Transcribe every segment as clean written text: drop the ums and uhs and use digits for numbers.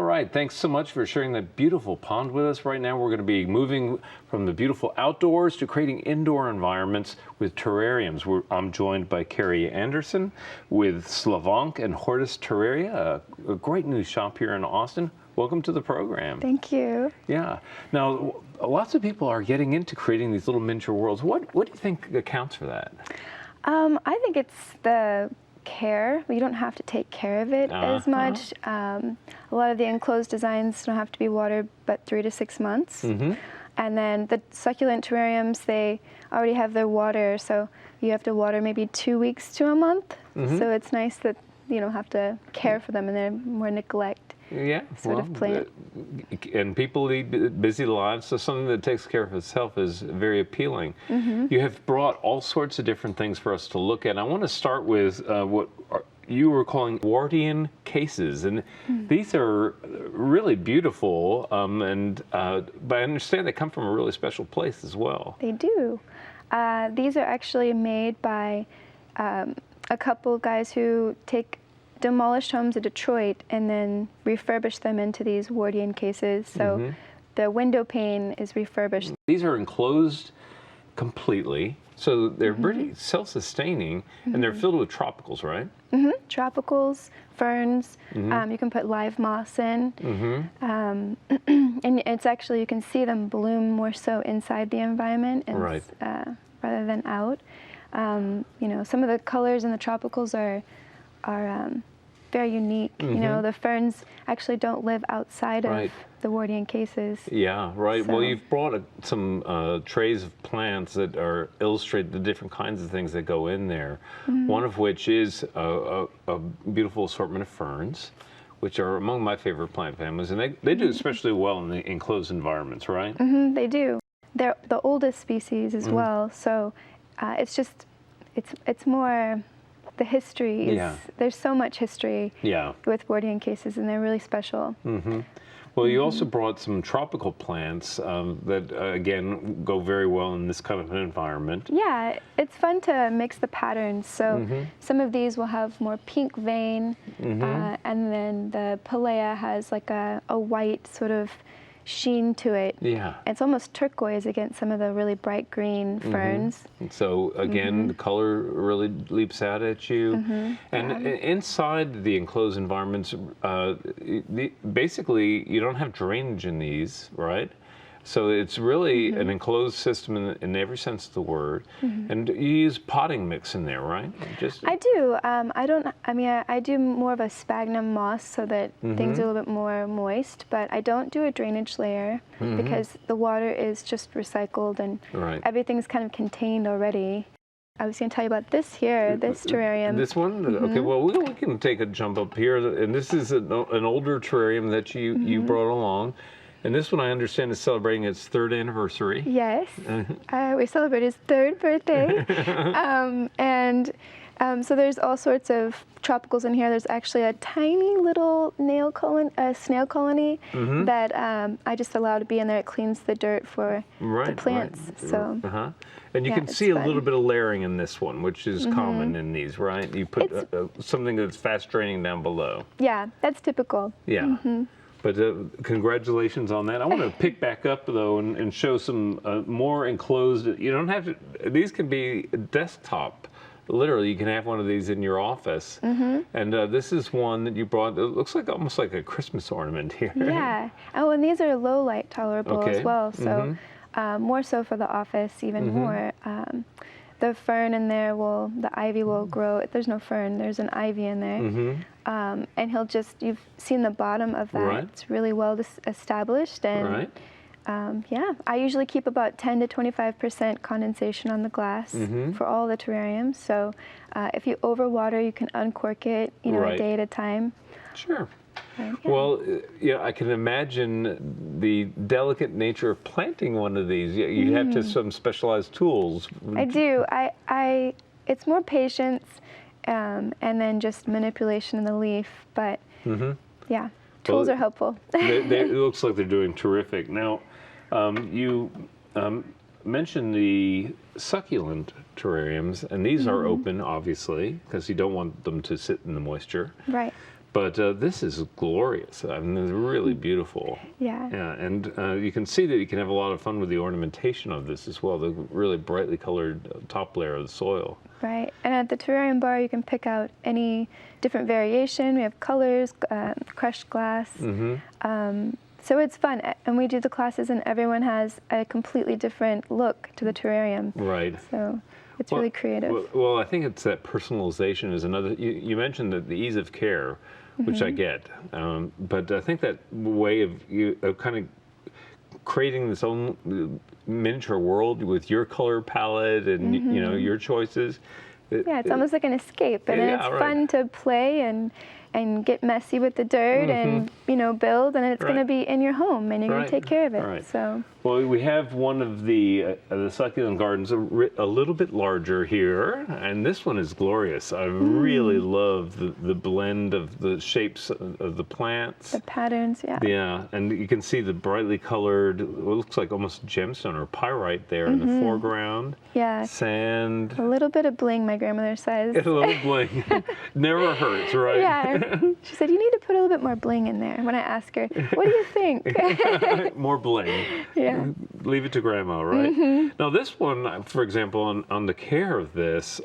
right, thanks so much for sharing that beautiful pond with us. Right now we're going to be moving from the beautiful outdoors to creating indoor environments with terrariums. I'm joined by Carrie Anderson with Slavank and Hortus Terraria, a great new shop here in Austin. Welcome to the program. Thank you. Yeah. Now, lots of people are getting into creating these little miniature worlds. What do you think accounts for that? I think it's the care. You don't have to take care of it as much. A lot of the enclosed designs don't have to be watered but 3 to 6 months. And then the succulent terrariums, they already have their water, so you have to water maybe 2 weeks to a month. So it's nice that you don't have to care for them and they're more neglect. Yeah, sort of plant. And people lead busy lives, so something that takes care of itself is very appealing. You have brought all sorts of different things for us to look at. I want to start with what you were calling Wardian cases, and these are really beautiful, but I understand they come from a really special place as well. They do. These are actually made by a couple guys who take demolished homes in Detroit and then refurbish them into these Wardian cases. So the window pane is refurbished. These are enclosed completely, so they're pretty self-sustaining, and they're filled with tropicals, right? Tropicals, ferns, you can put live moss in. And it's actually, you can see them bloom more so inside the environment and, rather than out. You know, some of the colors in the tropicals are very unique. You know, the ferns actually don't live outside of the Wardian cases. Yeah, right. So, well, you've brought some trays of plants that are illustrate the different kinds of things that go in there. One of which is a beautiful assortment of ferns, which are among my favorite plant families, and they do especially well in the enclosed environments, right? They do. They're the oldest species as well, so it's just, it's more, the history is, there's so much history with Wardian cases, and they're really special. Well, you also brought some tropical plants that, again, go very well in this kind of an environment. Yeah, it's fun to mix the patterns. So some of these will have more pink vein, and then the Pelea has like a white sort of sheen to it. Yeah. It's almost turquoise against some of the really bright green ferns. So again, the color really leaps out at you. And inside the enclosed environments, basically you don't have drainage in these, right? So it's really an enclosed system in every sense of the word. And you use potting mix in there, right? I do. I do more of a sphagnum moss so that things are a little bit more moist, but I don't do a drainage layer because the water is just recycled and everything's kind of contained already. I was going to tell you about this here, this terrarium. This one? Okay, well, we can take a jump up here. And this is an older terrarium that you brought along. And this one, I understand, is celebrating its 3rd anniversary. Yes, we celebrate his 3rd birthday. So there's all sorts of tropicals in here. There's actually a tiny little snail colony that I just allow to be in there. It cleans the dirt for the plants. So. And you can see a little bit of layering in this one, which is common in these, right? You put something that's fast draining down below. Yeah, that's typical. Yeah. But congratulations on that. I want to pick back up, though, and show some more enclosed. You don't have to, these can be desktop. Literally, you can have one of these in your office. And this is one that you brought. It looks like almost like a Christmas ornament here. Yeah. Oh, and these are low light tolerable as well. So more so for the office, even more. The fern in there the ivy will grow. There's no fern, there's an ivy in there. And he'll you've seen the bottom of that. It's really well established. And yeah, I usually keep about 10 to 25% condensation on the glass for all the terrariums. So if you overwater, you can uncork it, a day at a time. Sure. Well, I can imagine the delicate nature of planting one of these. You have to have some specialized tools. I do. It's more patience and then just manipulation of the leaf. But yeah, tools are helpful. It looks like they're doing terrific. Now, you mentioned the succulent terrariums, and these are open, obviously, because you don't want them to sit in the moisture. Right. But this is glorious. I mean, it's really beautiful. Yeah. Yeah, and you can see that you can have a lot of fun with the ornamentation of this as well, the really brightly colored top layer of the soil. Right, and at the terrarium bar, you can pick out any different variation. We have colors, crushed glass. So it's fun, and we do the classes, and everyone has a completely different look to the terrarium. Right. So it's really creative. Well, I think it's that personalization is another. You mentioned that the ease of care, which I get, but I think that way of kind of creating this own miniature world with your color palette and you know, your choices. Yeah, it's almost like an escape, and then it's fun to play and get messy with the dirt and, you know, build, and it's going to be in your home, and you're going to take care of it. So. Well, we have one of the succulent gardens a little bit larger here, and this one is glorious. I really love the blend of the shapes of the plants. The patterns, yeah. Yeah, and you can see the brightly colored, what looks like almost gemstone or pyrite there in the foreground. Yeah. Sand. A little bit of bling, my grandmother says. A little bling. Never hurts, right? Yeah. She said, you need to put a little bit more bling in there. When I ask her, what do you think? More bling. Yeah. Leave it to grandma, right? Now this one, for example, on the care of this,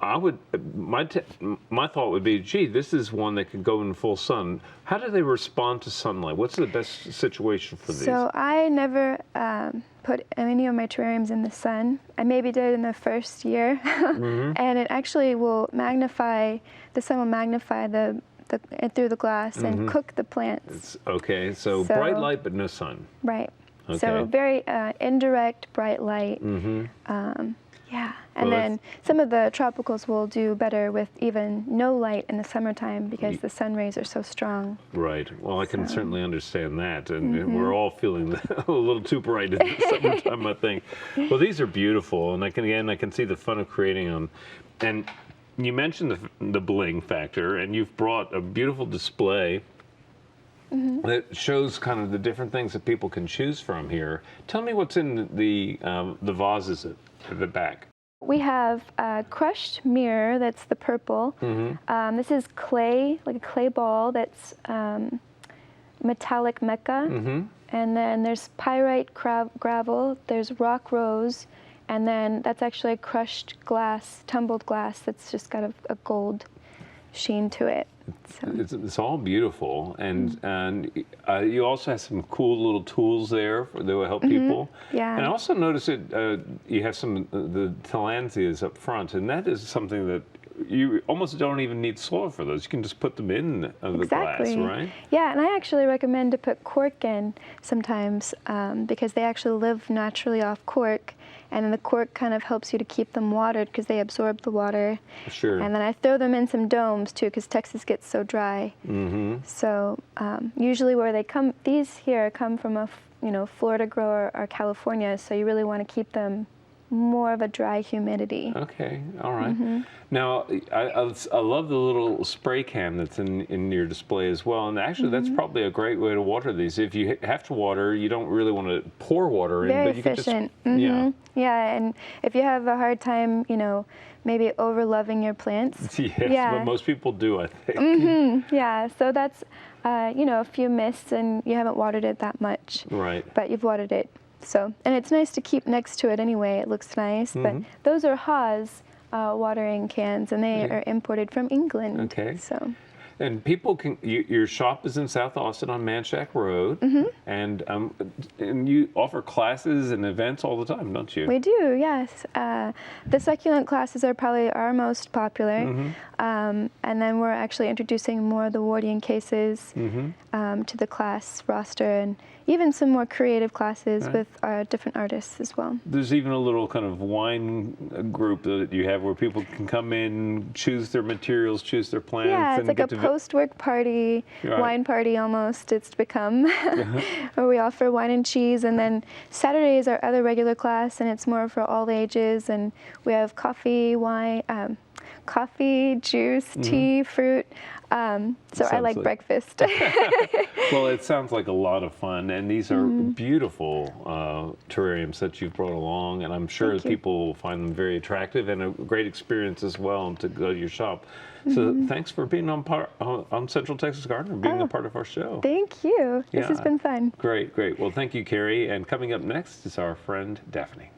I would, my thought would be, gee, this is one that could go in full sun. How do they respond to sunlight? What's the best situation for these? So I never put any of my terrariums in the sun. I maybe did in the first year, and it actually will magnify, the sun will magnify through the glass and cook the plants. Okay, so bright light but no sun. Right. Okay. So very indirect bright light. Yeah, and then some of the tropicals will do better with even no light in the summertime because the sun rays are so strong. Right. Well, I can certainly understand that, and we're all feeling a little too bright in the summertime, I think. Well, these are beautiful, and I can see the fun of creating them. And you mentioned the bling factor, and you've brought a beautiful display that shows kind of the different things that people can choose from here. Tell me what's in the vases at the back. We have a crushed mirror, that's the purple. This is clay, like a clay ball that's metallic mica. And then there's pyrite gravel, there's rock rose, and then that's actually a crushed glass, tumbled glass that's just got a gold sheen to it. So. It's all beautiful, and you also have some cool little tools there that will help people. Yeah. And I also noticed that you have some the tillandsias up front, and that is something that you almost don't even need soil for those. You can just put them in the glass, right? Yeah, and I actually recommend to put cork in sometimes because they actually live naturally off cork. And then the cork kind of helps you to keep them watered because they absorb the water. Sure. And then I throw them in some domes too because Texas gets so dry. So usually where they come, these here come from a Florida grower or California, so you really want to keep them more of a dry humidity. Okay, all right. Now, I love the little spray can that's in your display as well. And actually, that's probably a great way to water these. If you have to water, you don't really want to pour water in. Very but you efficient. Can just, Yeah, and if you have a hard time, maybe over-loving your plants. Yes, what most people do, I think. Yeah, so that's, a few mists and you haven't watered it that much. Right. But you've watered it. So, and it's nice to keep next to it anyway. It looks nice. But those are Haas watering cans, and they are imported from England. Okay. So. And people can. Your shop is in South Austin on Manchac Road, and you offer classes and events all the time, don't you? We do, yes. The succulent classes are probably our most popular, and then we're actually introducing more of the Wardian cases to the class roster, and even some more creative classes with our different artists as well. There's even a little kind of wine group that you have where people can come in, choose their materials, choose their plants. Yeah, it's like a post-work party, wine party almost it's become, where we offer wine and cheese. And then Saturday is our other regular class, and it's more for all ages. And we have coffee, wine, coffee, juice, tea, fruit. So I Sounds like like- breakfast. Well, it sounds like a lot of fun, and these are beautiful terrariums that you've brought along, and I'm sure Thank you. people will find them very attractive and a great experience as well to go to your shop. So thanks for being on Central Texas Gardener, being a part of our show. Thank you. This has Yeah. been fun. Great, great. Well, thank you, Carrie. And coming up next is our friend Daphne.